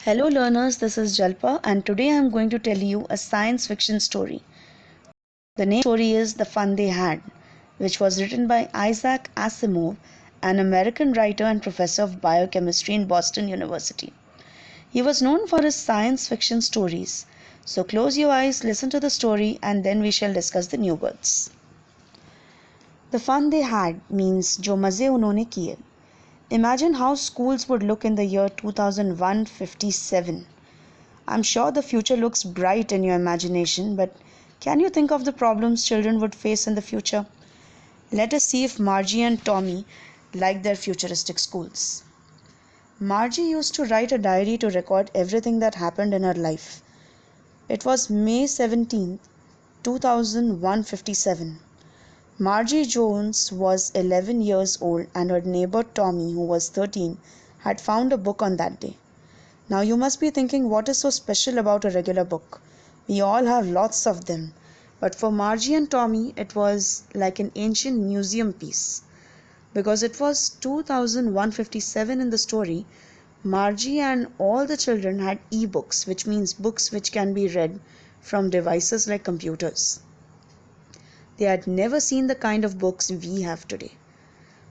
Hello learners, this is Jalpa and today I am going to tell you a science fiction story. The name of the story is The Fun They Had, which was written by Isaac Asimov, an American writer and professor of biochemistry in Boston University. He was known for his science fiction stories. So close your eyes, listen to the story and then we shall discuss the new words. The fun they had means जो मज़े उन्होंने किए. Imagine how schools would look in the year 2157. I'm sure the future looks bright in your imagination, but can you think of the problems children would face in the future? Let us see if Margie and Tommy like their futuristic schools. Margie used to write a diary to record everything that happened in her life. It was May 17th, 2157. Margie Jones was 11 years old and her neighbor Tommy, who was 13, had found a book on that day. Now you must be thinking, what is so special about a regular book? We all have lots of them. But for Margie and Tommy, it was like an ancient museum piece. Because it was 2157 in the story, Margie and all the children had e-books, which means books which can be read from devices like computers. They had never seen the kind of books we have today.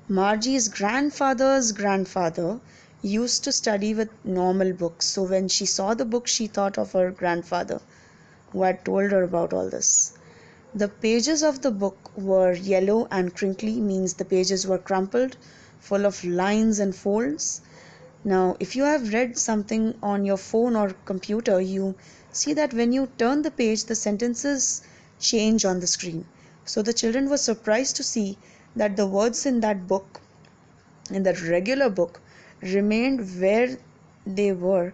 Margie's grandfather's grandfather used to study with normal books, so when she saw the book, she thought of her grandfather who had told her about all this. The pages of the book were yellow and crinkly, means the pages were crumpled, full of lines and folds. Now, if you have read something on your phone or computer, you see that when you turn the page, the sentences change on the screen. So the children were surprised to see that the words in that book, in that regular book, remained where they were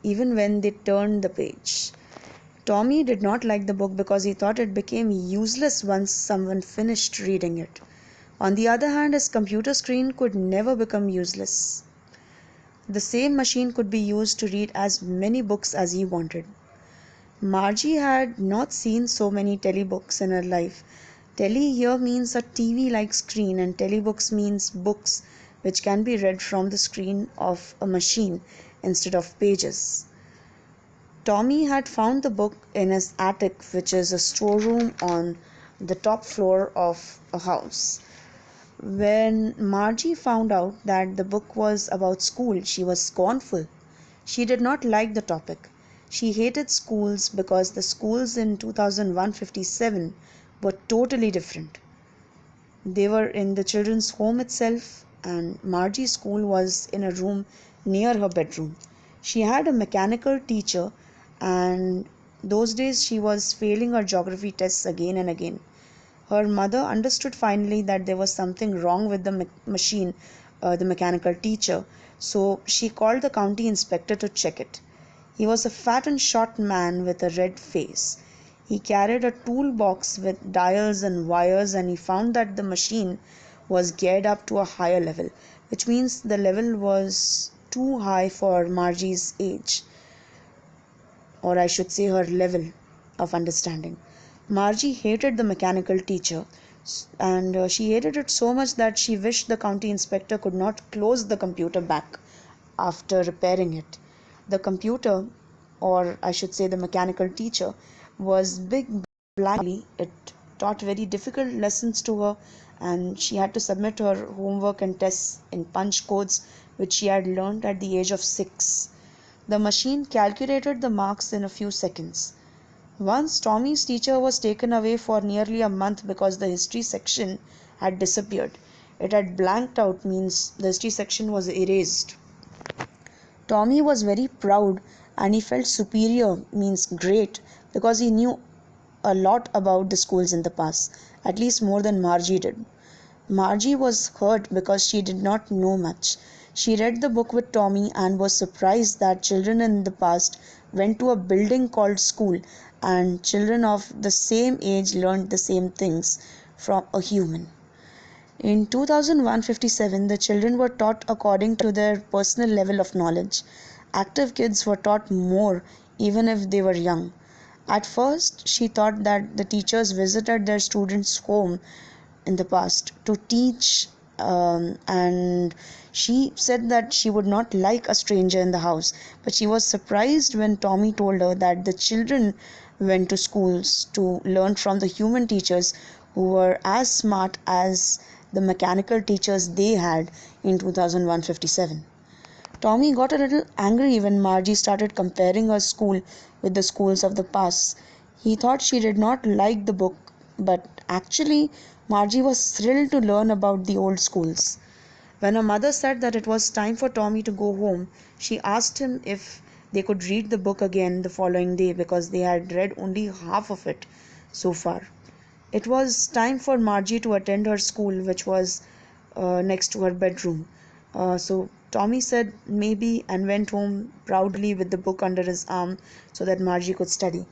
even when they turned the page. Tommy did not like the book because he thought it became useless once someone finished reading it. On the other hand, his computer screen could never become useless. The same machine could be used to read as many books as he wanted. Margie had not seen so many telebooks in her life. Tele here means a TV like screen, and telebooks means books which can be read from the screen of a machine instead of pages. Tommy had found the book in his attic, which is a storeroom on the top floor of a house. When Margie found out that the book was about school, she was scornful. She did not like the topic. She hated schools because the schools in 2157 were totally different. They were in the children's home itself, and Margie's school was in a room near her bedroom. She had a mechanical teacher, and those days she was failing her geography tests again and again. Her mother understood finally that there was something wrong with the machine, the mechanical teacher, so she called the county inspector to check it. He was a fat and short man with a red face. He carried a toolbox with dials and wires, and he found that the machine was geared up to a higher level, which means the level was too high for Margie's age, or I should say her level of understanding. Margie hated the mechanical teacher, and she hated it so much that she wished the county inspector could not close the computer back after repairing it. The computer, or I should say the mechanical teacher, was big black. It taught very difficult lessons to her, and she had to submit her homework and tests in punch codes which she had learned at the age of 6. The machine calculated the marks in a few seconds. Once Tommy's teacher was taken away for nearly a month because the history section had disappeared. It had blanked out, means the history section was erased. Tommy was very proud and he felt superior, means great, because he knew a lot about the schools in the past, at least more than Margie did. Margie was hurt because she did not know much. She read the book with Tommy and was surprised that children in the past went to a building called school and children of the same age learned the same things from a human. In 2157, the children were taught according to their personal level of knowledge. Active kids were taught more even if they were young. At first, she thought that the teachers visited their students' home in the past to teach and she said that she would not like a stranger in the house. But she was surprised when Tommy told her that the children went to schools to learn from the human teachers who were as smart as the mechanical teachers they had in 2157. Tommy got a little angry when Margie started comparing her school with the schools of the past. He thought she did not like the book, but actually, Margie was thrilled to learn about the old schools. When her mother said that it was time for Tommy to go home, she asked him if they could read the book again the following day because they had read only half of it so far. It was time for Margie to attend her school, which was next to her bedroom. So Tommy said maybe and went home proudly with the book under his arm so that Margie could study.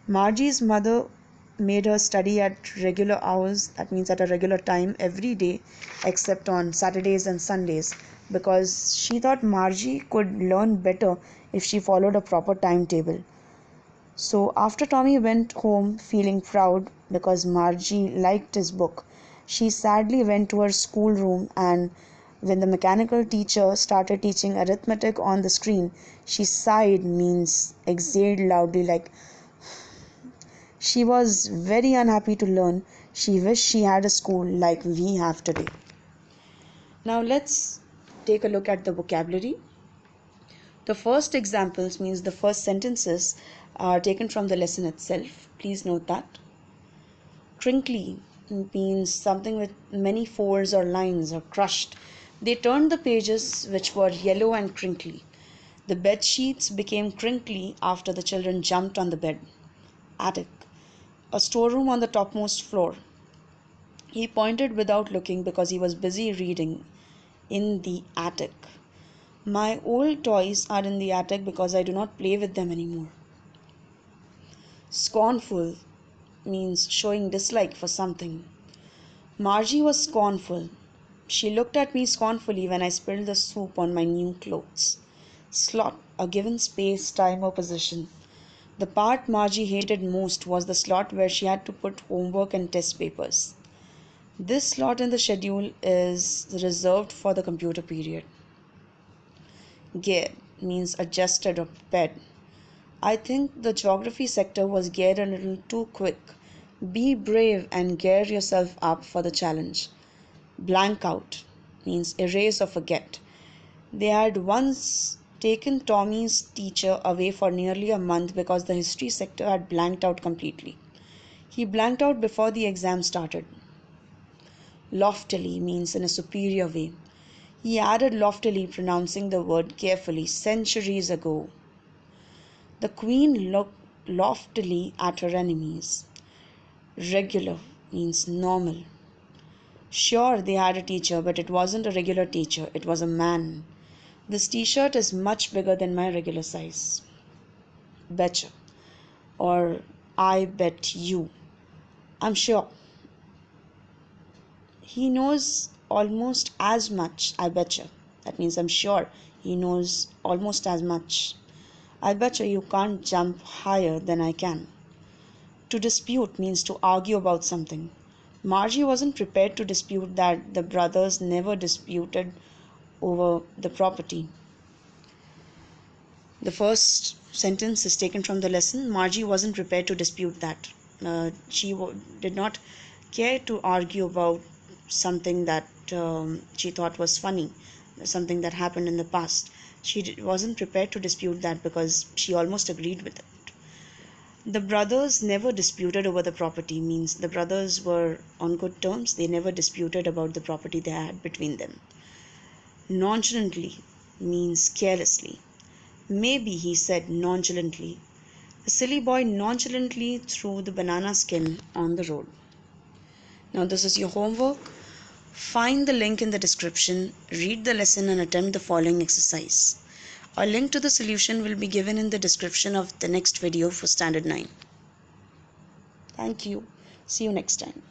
Margie's mother made her study at regular hours, that means at a regular time every day except on Saturdays and Sundays, because she thought Margie could learn better if she followed a proper timetable. So after Tommy went home feeling proud because Margie liked his book, she sadly went to her schoolroom, and when the mechanical teacher started teaching arithmetic on the screen, she sighed, means exhaled loudly, like she was very unhappy to learn. She wished she had a school like we have today. Now let's take a look at the vocabulary. The first examples, means the first sentences, are taken from the lesson itself. Please note that. Crinkly means something with many folds or lines or crushed. They turned the pages which were yellow and crinkly. The bed sheets became crinkly after the children jumped on the bed. Attic, a storeroom on the topmost floor. He pointed without looking because he was busy reading. In the attic. My old toys are in the attic because I do not play with them anymore. Scornful means showing dislike for something. Margie was scornful. She looked at me scornfully when I spilled the soup on my new clothes. Slot, a given space, time, or position. The part Margie hated most was the slot where she had to put homework and test papers. This slot in the schedule is reserved for the computer period. Gear means adjusted or prepared. I think the geography sector was geared a little too quick. Be brave and gear yourself up for the challenge. Blank out means erase or forget. They had once taken Tommy's teacher away for nearly a month because the history sector had blanked out completely. He blanked out before the exam started. Loftily means in a superior way. He added loftily, pronouncing the word carefully, centuries ago. The queen looked loftily at her enemies. Regular means normal. Sure, they had a teacher, but it wasn't a regular teacher, it was a man. This t-shirt is much bigger than my regular size. Betcha. Or I bet you. I'm sure. He knows almost as much, I betcha. That means I'm sure he knows almost as much. I betcha you can't jump higher than I can. To dispute means to argue about something. Margie wasn't prepared to dispute that the brothers never disputed over the property. The first sentence is taken from the lesson. Margie wasn't prepared to dispute that. She did not care to argue about something that she thought was funny, something that happened in the past. She wasn't prepared to dispute that because she almost agreed with it. The brothers never disputed over the property, means the brothers were on good terms. They never disputed about the property they had between them. Nonchalantly means carelessly. Maybe he said nonchalantly. The silly boy nonchalantly threw the banana skin on the road. Now this is your homework. Find the link in the description, read the lesson and attempt the following exercise. A link to the solution will be given in the description of the next video for Standard 9. Thank you. See you next time.